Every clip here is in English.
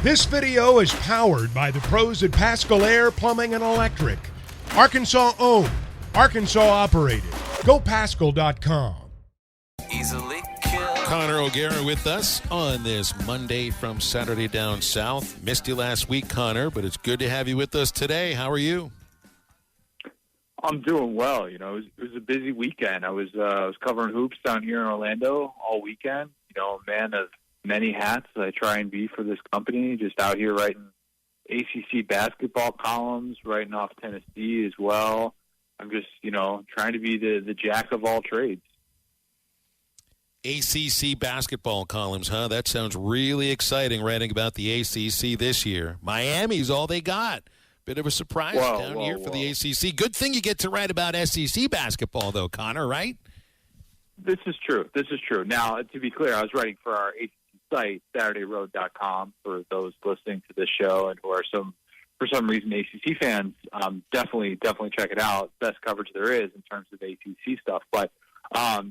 This video is powered by the pros at Pascal Air Plumbing and Electric. Arkansas owned, Arkansas operated. GoPascal.com. Easily killed. Connor O'Gara with us on this Monday from Saturday down south. Missed you last week, Connor, but it's good to have you with us today. How are you? I'm doing well. You know, it was a busy weekend. I was covering hoops down here in Orlando all weekend. You know, a man of many hats I try and be for this company. Just out here writing ACC basketball columns, writing off Tennessee as well. I'm just, you know, trying to be the jack of all trades. ACC basketball columns, huh? That sounds really exciting, writing about the ACC this year. Miami's all they got. Bit of a surprise down here for the ACC. Good thing you get to write about SEC basketball, though, Connor, right? This is true. Now, to be clear, I was writing for our ACC site, SaturdayRoad.com, for those listening to this show and who are for some reason ACC fans. Definitely check it out. Best coverage there is in terms of ACC stuff. But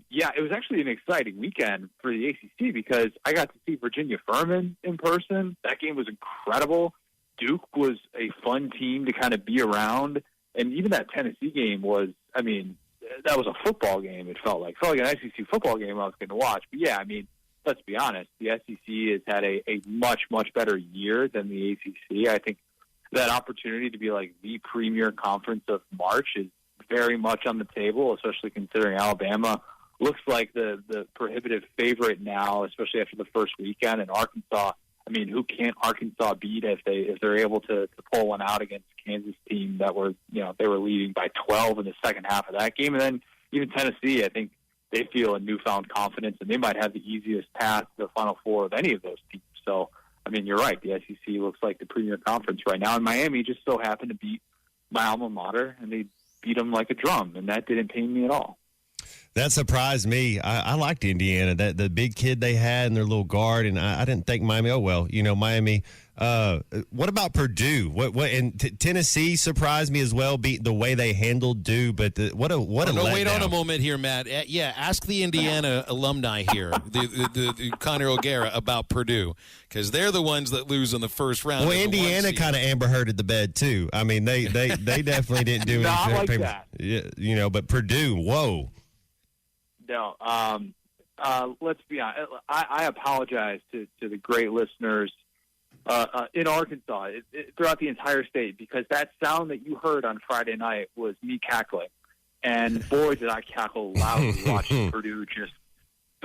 yeah, it was actually an exciting weekend for the ACC because I got to see Virginia Furman in person. That game was incredible. Duke was a fun team to kind of be around. And even that Tennessee game was, I mean, that was a football game, it felt like. It felt like an SEC football game I was going to watch. But yeah, I mean, let's be honest, the SEC has had a much, much better year than the ACC. I think that opportunity to be like the premier conference of March is very much on the table, especially considering Alabama looks like the prohibitive favorite now, especially after the first weekend. And Arkansas, I mean, who can't Arkansas beat if they're able to pull one out against Kansas team that were, you know, they were leading by 12 in the second half of that game. And then even Tennessee, I think they feel a newfound confidence, and they might have the easiest path to the Final Four of any of those teams. So, I mean, you're right. The SEC looks like the premier conference right now, and Miami just so happened to beat my alma mater, and they beat them like a drum, and that didn't pain me at all. That surprised me. I liked Indiana, that the big kid they had and their little guard, and I didn't think Miami. Oh well, you know, Miami. What about Purdue? And Tennessee surprised me as well. The way they handled Duke, but what a letdown. Wait on a moment here, Matt. Yeah, ask the Indiana alumni here, the Connor O'Gara, about Purdue, because they're the ones that lose in the first round. Well, Indiana kind of Amber Hearded the bed too. I mean, they definitely didn't do Not anything. like that. You know, but Purdue, whoa. No, let's be honest. I apologize to the great listeners in Arkansas, throughout the entire state, because that sound that you heard on Friday night was me cackling. And boy, did I cackle loudly watching Purdue just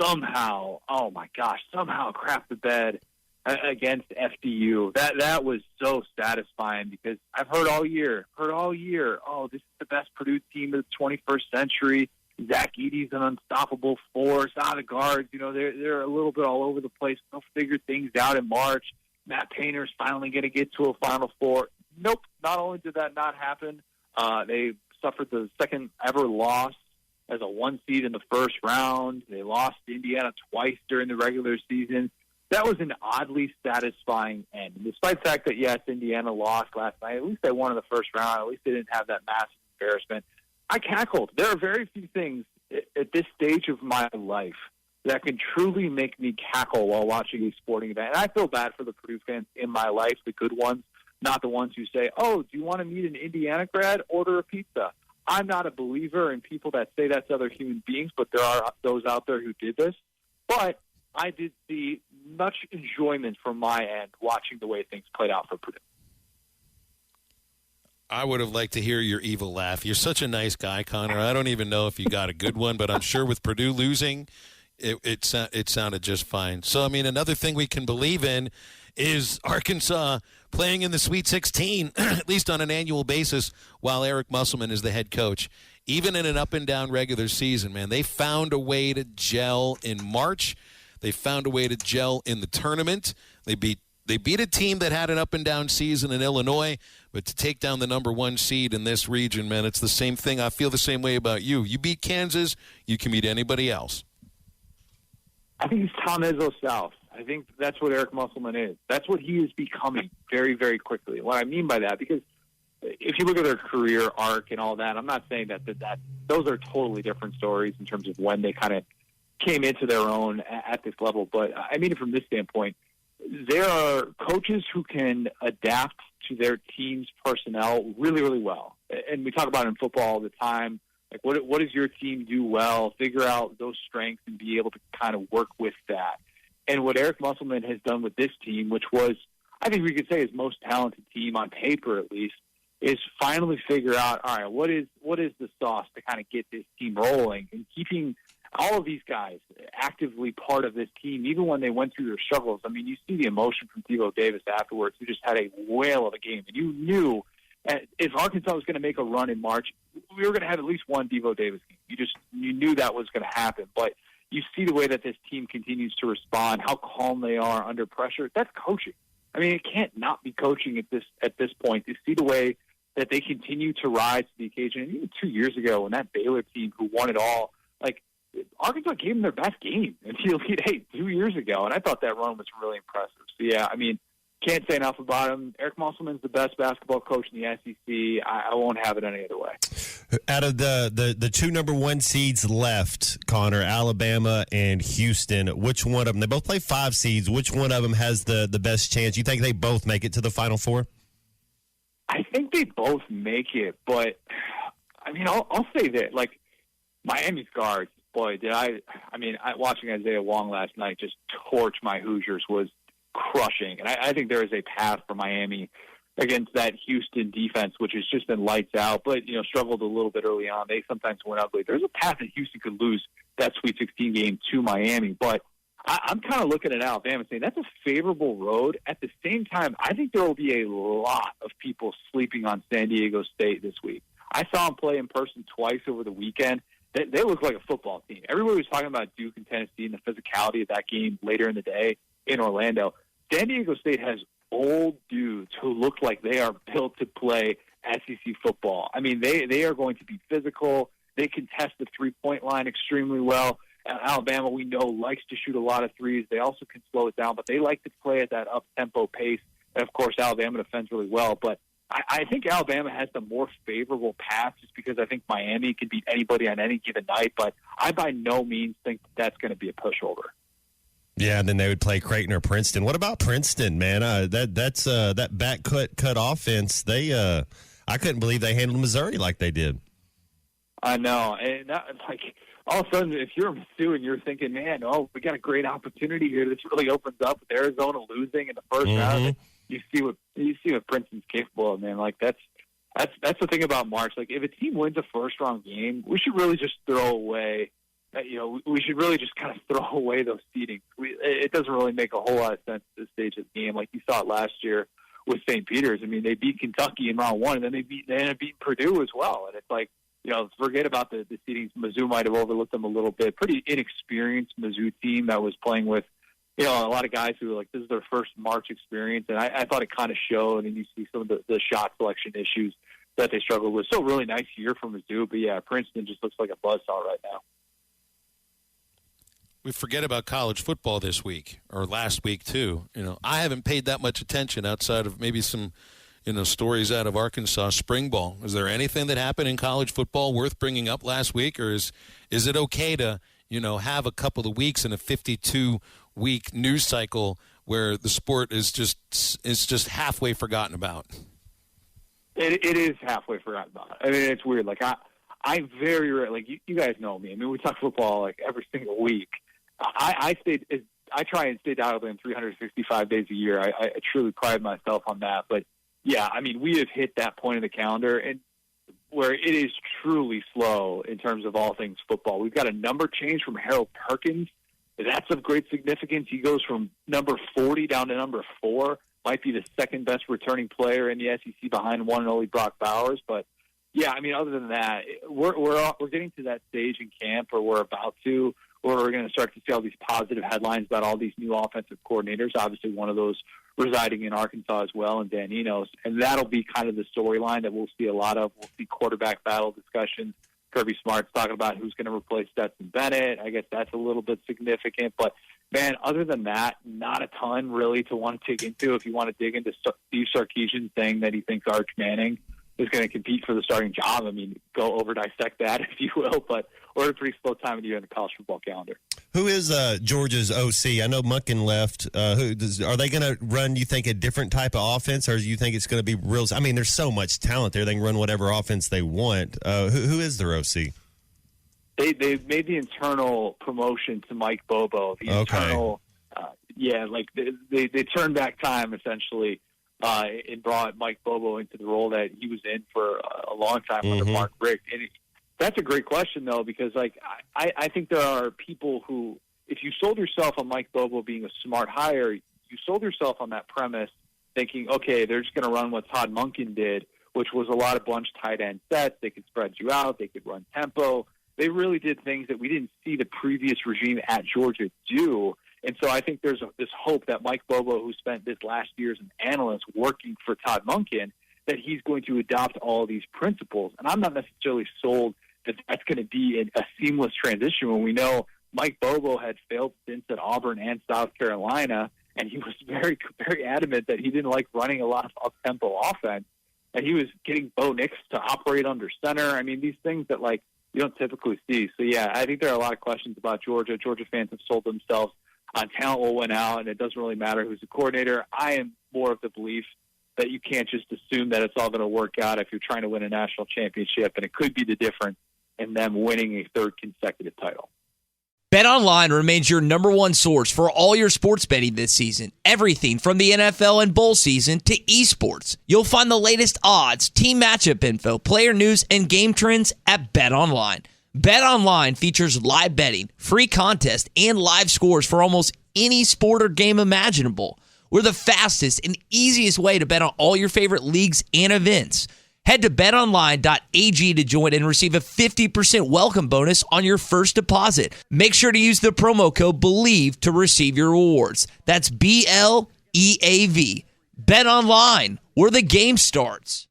somehow, oh my gosh, somehow crap the bed against FDU. That was so satisfying because I've heard all year, oh, this is the best Purdue team of the 21st century. Zach Edey's an unstoppable force. The guards, you know, they're a little bit all over the place. They'll figure things out in March. Matt Painter's finally going to get to a Final Four. Nope. Not only did that not happen, they suffered the second ever loss as a 1 seed in the first round. They lost to Indiana twice during the regular season. That was an oddly satisfying end. And despite the fact that, yes, Indiana lost last night, at least they won in the first round. At least they didn't have that massive embarrassment. I cackled. There are very few things at this stage of my life that can truly make me cackle while watching a sporting event. And I feel bad for the Purdue fans in my life, the good ones, not the ones who say, oh, do you want to meet an Indiana grad? Order a pizza. I'm not a believer in people that say that's other human beings, but there are those out there who did this. But I did see much enjoyment from my end watching the way things played out for Purdue. I would have liked to hear your evil laugh. You're such a nice guy, Connor. I don't even know if you got a good one, but I'm sure with Purdue losing, it sounded just fine. So, I mean, another thing we can believe in is Arkansas playing in the Sweet 16, at least on an annual basis, while Eric Musselman is the head coach. Even in an up-and-down regular season, man, they found a way to gel in March. They found a way to gel in the tournament. They beat a team that had an up-and-down season in Illinois, but to take down the number 1 seed in this region, man, it's the same thing. I feel the same way about you. You beat Kansas, you can beat anybody else. I think he's Tom Izzo South. I think that's what Eric Musselman is. That's what he is becoming very, very quickly. What I mean by that, because if you look at their career arc and all that, I'm not saying that those are totally different stories in terms of when they kind of came into their own at this level. But I mean it from this standpoint. there are coaches who can adapt to their team's personnel really, really well. And we talk about it in football all the time. Like, what does your team do well? Figure out those strengths and be able to kind of work with that. And what Eric Musselman has done with this team, which was, I think we could say, his most talented team on paper at least, is finally figure out, all right, what is the sauce to kind of get this team rolling, and keeping all of these guys actively part of this team, even when they went through their struggles. I mean, you see the emotion from Devo Davis afterwards, who just had a whale of a game. And you knew if Arkansas was going to make a run in March, we were going to have at least one Devo Davis game. You knew that was going to happen. But you see the way that this team continues to respond, how calm they are under pressure. That's coaching. I mean, it can't not be coaching at this point. You see the way that they continue to rise to the occasion. And even 2 years ago, when that Baylor team who won it all, like, Arkansas gave them their best game in the Elite Eight 2 years ago, and I thought that run was really impressive. So, yeah, I mean, can't say enough about him. Eric Musselman's the best basketball coach in the SEC. I won't have it any other way. Out of the two number one seeds left, Connor, Alabama and Houston, which one of them? They both play 5 seeds. Which one of them has the best chance? You think they both make it to the Final Four? I think they both make it, but, I mean, I'll say that, like, Miami's guards, boy, watching Isaiah Wong last night just torch my Hoosiers was crushing. And I think there is a path for Miami against that Houston defense, which has just been lights out, but, struggled a little bit early on. They sometimes went ugly. There's a path that Houston could lose that Sweet 16 game to Miami, but I'm kind of looking at Alabama saying that's a favorable road. At the same time, I think there will be a lot of people sleeping on San Diego State this week. I saw them play in person twice over the weekend. They look like a football team. Everybody was talking about Duke and Tennessee and the physicality of that game later in the day in Orlando. San Diego State has old dudes who look like they are built to play SEC football. I mean, they are going to be physical. They contest the three-point line extremely well. Alabama, we know, likes to shoot a lot of threes. They also can slow it down, but they like to play at that up-tempo pace. And, of course, Alabama defends really well. But I think Alabama has the more favorable path just because I think Miami can beat anybody on any given night. But I by no means think that's going to be a pushover. Yeah, and then they would play Creighton or Princeton. What about Princeton, man? That's that back cut offense. I couldn't believe they handled Missouri like they did. I know, and all of a sudden, if you're Mizzou and you're thinking, man, we got a great opportunity here. This really opens up with Arizona losing in the first round. You see what Princeton's capable of, man. Like that's the thing about March. Like if a team wins a first round game, we should really just throw away. We should really just kind of throw away those seedings. It doesn't really make a whole lot of sense at this stage of the game. Like you saw it last year with St. Peter's. I mean, they beat Kentucky in round one, and then they ended up beating Purdue as well. And it's like, forget about the seedings. Mizzou might have overlooked them a little bit. Pretty inexperienced Mizzou team that was playing with, a lot of guys who were like, this is their first March experience. And I thought it kind of showed, and you see some of the shot selection issues that they struggled with. So really nice year for Mizzou. But, yeah, Princeton just looks like a buzzsaw right now. We forget about college football this week, or last week too. I haven't paid that much attention outside of maybe some stories out of Arkansas spring ball. Is there anything that happened in college football worth bringing up last week, or is it okay to have a couple of weeks in a 52-week news cycle where the sport is just halfway forgotten about? It is halfway forgotten about. I mean, it's weird. Like I very rarely, like you guys know me. I mean, we talk football like every single week. I try and stay dialed in 365 days a year. I truly pride myself on that. But yeah, I mean, we have hit that point in the calendar and where it is truly slow in terms of all things football. We've got a number change from Harold Perkins. That's of great significance. He goes from number 40 down to number 4. Might be the second best returning player in the SEC behind one and only Brock Bowers. But yeah, I mean, other than that, we're getting to that stage in camp, or we're about to, where we're going to start to see all these positive headlines about all these new offensive coordinators. Obviously, one of those residing in Arkansas as well, and Dan Enos. And that'll be kind of the storyline that we'll see a lot of. We'll see quarterback battle discussions. Kirby Smart's talking about who's going to replace Stetson Bennett. I guess that's a little bit significant. But, man, other than that, not a ton really to want to dig into. If you want to dig into Steve Sarkisian saying that he thinks Arch Manning is going to compete for the starting job, I mean, go over dissect that if you will. But we're at a pretty slow time of the year in the college football calendar. Who is Georgia's OC? I know Munkin left. Are they going to run, you think, a different type of offense, or do you think it's going to be real? I mean, there's so much talent there. They can run whatever offense they want. Who is their OC? They made the internal promotion to Mike Bobo. The internal, they turned back time essentially and brought Mike Bobo into the role that he was in for a long time under Mark Richt. And that's a great question though, because I think there are people who, if you sold yourself on Mike Bobo being a smart hire, you sold yourself on that premise, thinking, okay, they're just going to run what Todd Monken did, which was a lot of bunch tight end sets. They could spread you out. They could run tempo. They really did things that we didn't see the previous regime at Georgia do. And so I think there's this hope that Mike Bobo, who spent this last year as an analyst working for Todd Monken, that he's going to adopt all of these principles. And I'm not necessarily sold that that's going to be a seamless transition when we know Mike Bobo had failed stints at Auburn and South Carolina, and he was very, very adamant that he didn't like running a lot of up-tempo offense. And he was getting Bo Nix to operate under center. I mean, these things that, you don't typically see. So, yeah, I think there are a lot of questions about Georgia. Georgia fans have sold themselves on talent will win out, and it doesn't really matter who's the coordinator. I am more of the belief that you can't just assume that it's all going to work out if you're trying to win a national championship, and it could be the difference in them winning a third consecutive title. BetOnline remains your number one source for all your sports betting this season. Everything from the NFL and bowl season to esports. You'll find the latest odds, team matchup info, player news, and game trends at BetOnline. BetOnline features live betting, free contests, and live scores for almost any sport or game imaginable. We're the fastest and easiest way to bet on all your favorite leagues and events. Head to betonline.ag to join and receive a 50% welcome bonus on your first deposit. Make sure to use the promo code BELIEVE to receive your rewards. That's BLEAV. BetOnline, where the game starts.